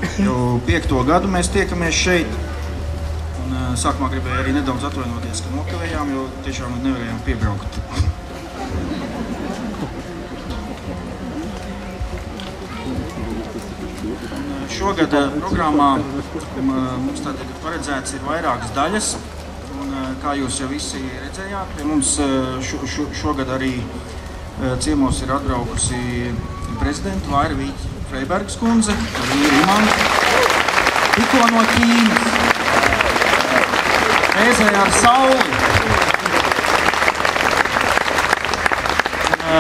Jau 5. gadu mēs tiekamies šeit. Un, sākumā gribēju arī nedaudz atvainoties, ka nokavējām, jo tiešām nevarējām piebraukt. Šogad programmā mums tātad paredzēts ir vairākas daļas. Un, kā jūs jau visi redzējāt, pie mums šogad arī ciemos ir atbraukusi prezidenta Vaira Vīķa Freibergas kundze, ar vīru Imantu, tikko no Ķīnas, reizē ar sauli.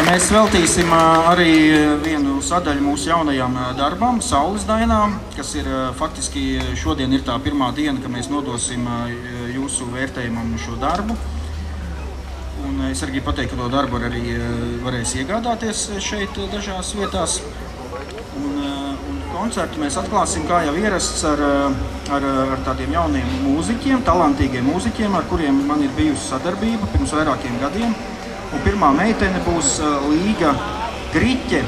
Mēs veltīsim arī vienu sadaļu mūsu jaunajām darbām, Saules dainām, kas ir faktiski šodien ir tā pirmā diena, ka mēs nodosim jūsu vērtējumam šo darbu. Un es arī gribu pateikt, ka to darbu arī varēs iegādāties šeit dažās vietās. Un koncertu mēs atklāsim, kā jau ierasts, ar tādiem jauniem mūziķiem, talantīgiem mūziķiem, ar kuriem man ir bijusi sadarbība pirms vairākiem gadiem. Un pirmā meitene būs Līga Griķe,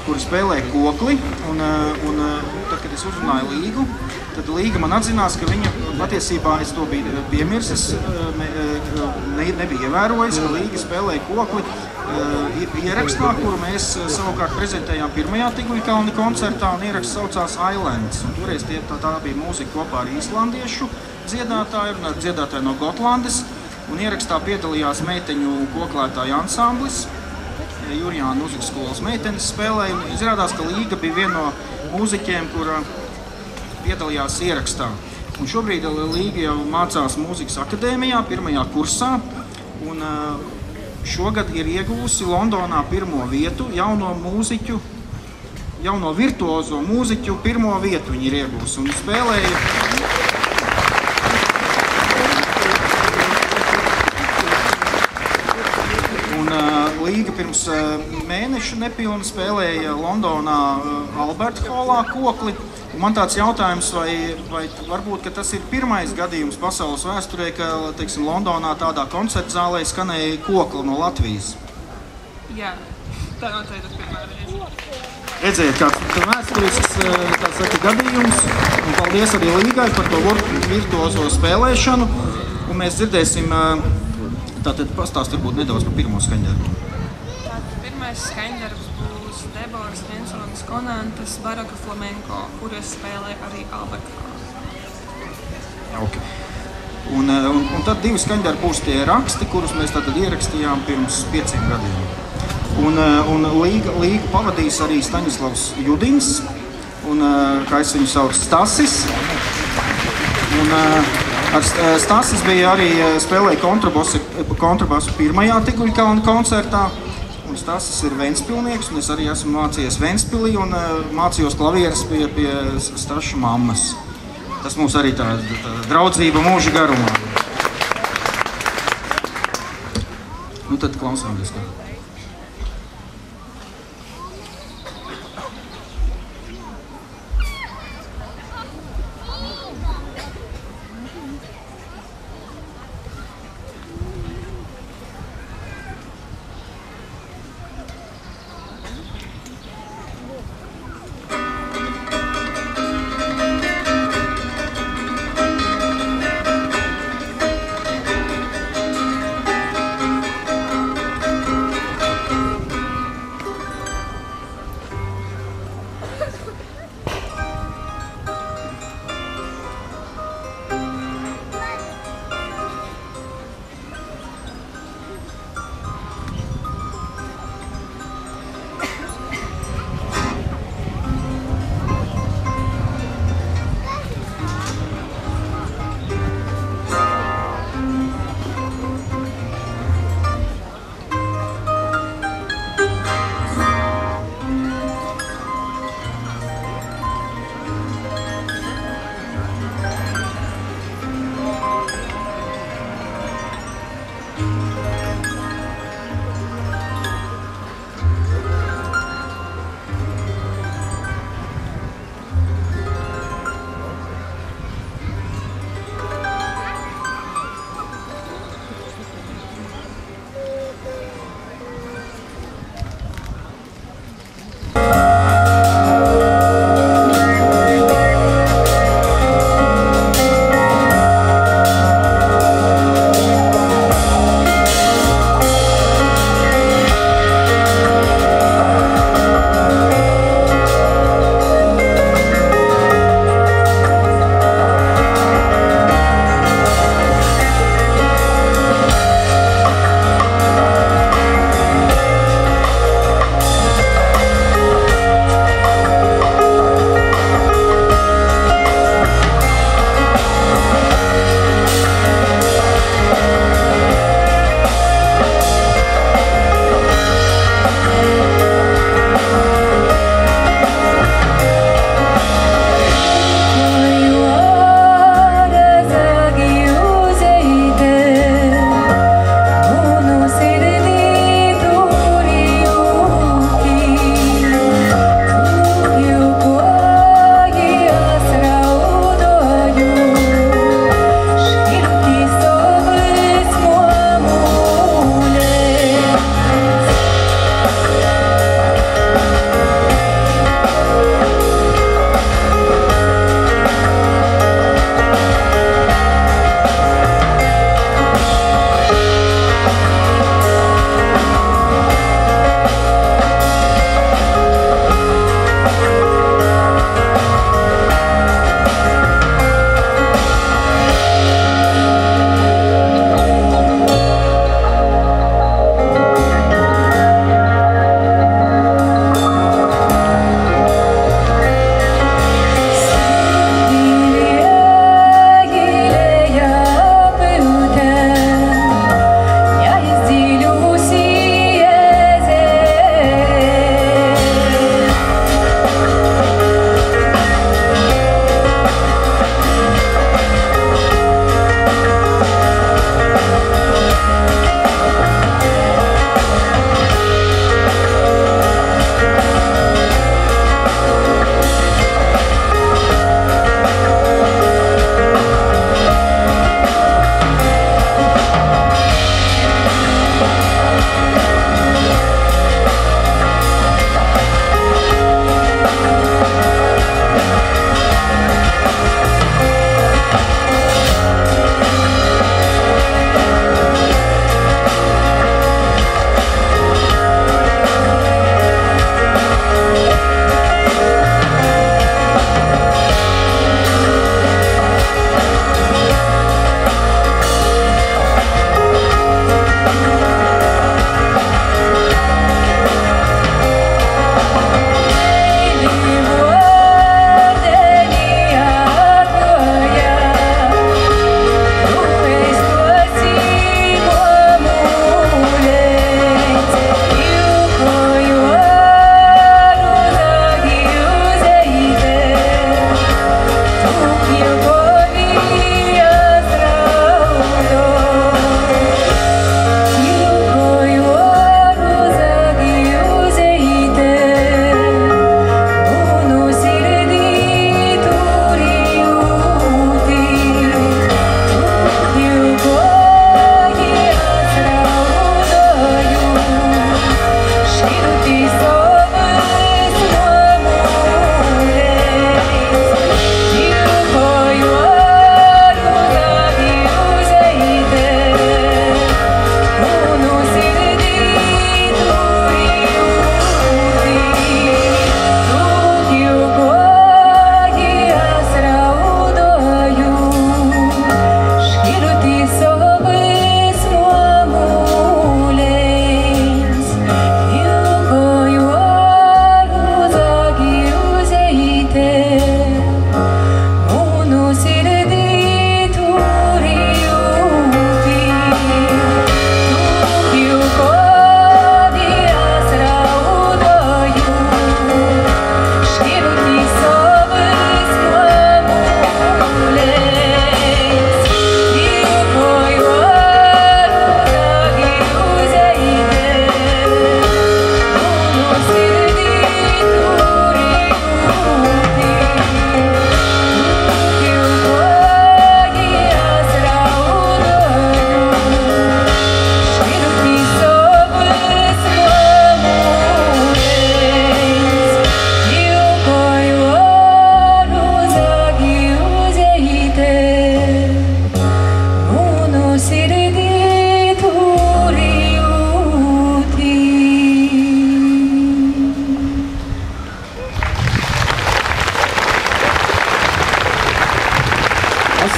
kura spēlē kokli. Un tad, kad es uzrunāju Līgu, tad Līga man atzinās, ka viņa patiesībā, es to biju piemirsis, nebija ievērojis, ka Līga spēlē kokli ierakstā, kuru mēs savukārt prezentējām pirmajā Tiguļkalni koncertā, un ieraksts saucās Islands. Un toreiz tā bija mūzika kopā ar īslandiešu dziedātāju un ar dziedātāju no Gotlandes. Un ierakstā piedalījās meiteņu koklētāju ansamblis, Jurjāna muzikas skolas meitenes spēlēja. Un izrādās, ka Līga bija viena no mūziķiem, kura piedalījās ierakstā. Un šobrīd Līga jau mācās mūzikas akadēmijā, pirmajā kursā. Un šogad ir ieguvusi Londonā pirmo vietu, jauno virtuozo mūziķu pirmo vietu viņi ir ieguvusi. Un spēlēja Līga pirms mēneša nepilna spēlēja Londonā Alberta Hallā kokli. Un man tāds jautājums, vai varbūt, ka tas ir pirmais gadījums pasaules vēsturē, ka, teiksim, Londonā tādā koncerta zālē skanēja kokla no Latvijas? Jā, tā noteikti pirmā reize. Redzējiet, kāds vēsturisks gadījums. Un paldies arī Līgai par to virtuozo spēlēšanu. Un mēs dzirdēsim, tātad pastāst varbūt nedaudz par pirmo skaņdarbu. Pirmais skaņdarbs būs Deboras Hensonas Konantas Baroka Flamenko, kuras spēlē arī Alberta Hallā. Okay. Un tad divi skaņdarbi būs tie raksti, kurus mēs tātad ierakstījām pirms 5 gadiem. Un Līga pavadīs arī Staņislavs Judins, un kā es viņu saucu, Stasis. Un ar Stasis bija arī spēlēja kontrabasu pirmajā Tiguļkalna koncertā. Un Stasis ir ventspilnieks, un es arī esmu mācījies Ventspilī un mācījos klavieres pie Staša mammas. Tas mums arī tā draudzība mūža garumā. Nu tad klausāmies.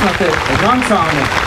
Asnate Rancāne.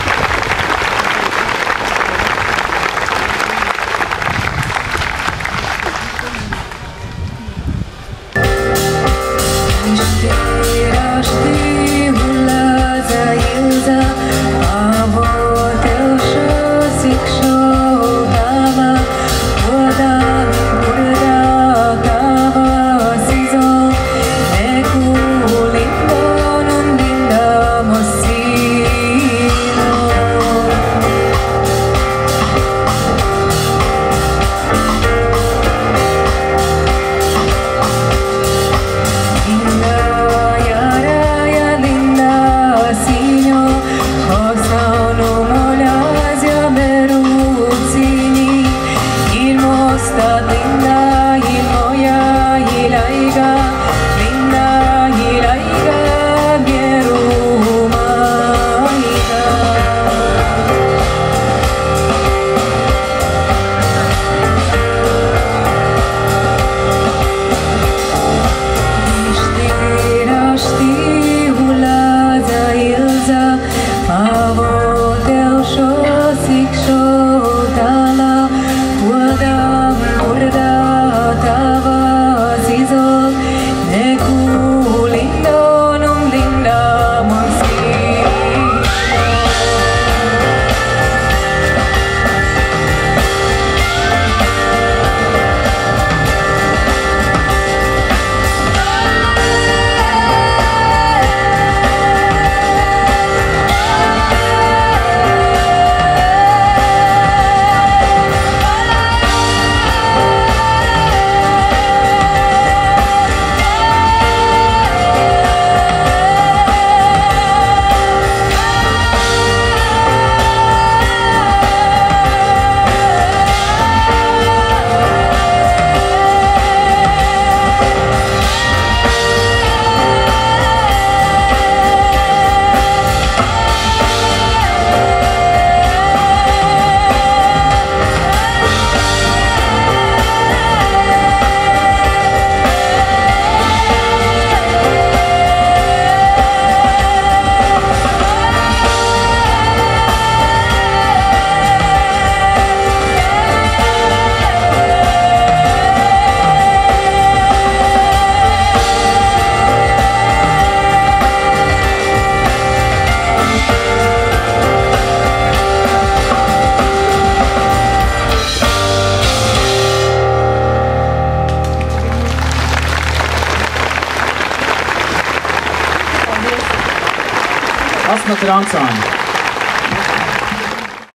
Asnate Rancāne.